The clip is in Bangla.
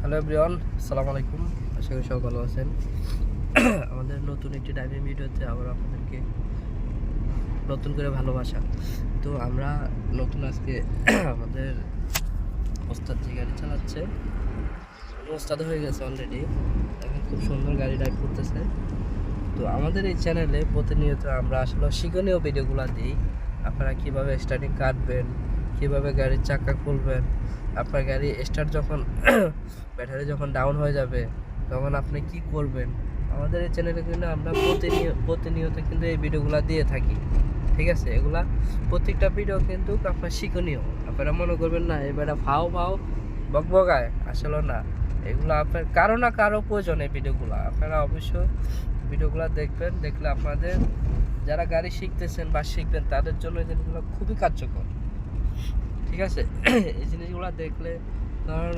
হ্যালো এভরিওয়ান, আসসালামু আলাইকুম। আশা করি সবাই ভালো আছেন। আমাদের নতুন একটি ড্রাইভিং ভিডিওতে আবার আপনাদেরকে নতুন করে ভালোবাসা। তো আমরা নতুন আজকে আমাদের ওস্তাদ যে গাড়ি চালাচ্ছে, ওস্তাদ হয়ে গেছে অলরেডি, এখন খুব সুন্দর গাড়ি ড্রাইভ করতেছে। তো আমাদের এই চ্যানেলে প্রতিনিয়ত আমরা আসলে শিক্ষণীয় ভিডিওগুলো দিই। আপনারা কীভাবে স্টার্টিং কাটবেন, কীভাবে গাড়ির চাকা খুলবেন, আপনার গাড়ি স্টার্ট যখন ব্যাটারি যখন ডাউন হয়ে যাবে তখন আপনি কি করবেন। আমাদের এই চ্যানেলে কিন্তু আমরা প্রতিনিয়ত কিন্তু এই ভিডিওগুলো দিয়ে থাকি, ঠিক আছে। এগুলা প্রত্যেকটা ভিডিও কিন্তু আপনার শিক্ষণীয়। আপনারা মনে করবেন না এবারে ফাও বকবকায়, আসলে না। এগুলো আপনার কারো না কারো প্রয়োজন। এই ভিডিওগুলো আপনারা অবশ্যই ভিডিওগুলো দেখবেন, দেখলে আপনাদের যারা গাড়ি শিখতেছেন বা শিখবেন তাদের জন্য এই জিনিসগুলো খুবই কার্যকর, ঠিক আছে। এই জিনিসগুলো দেখলে ধরেন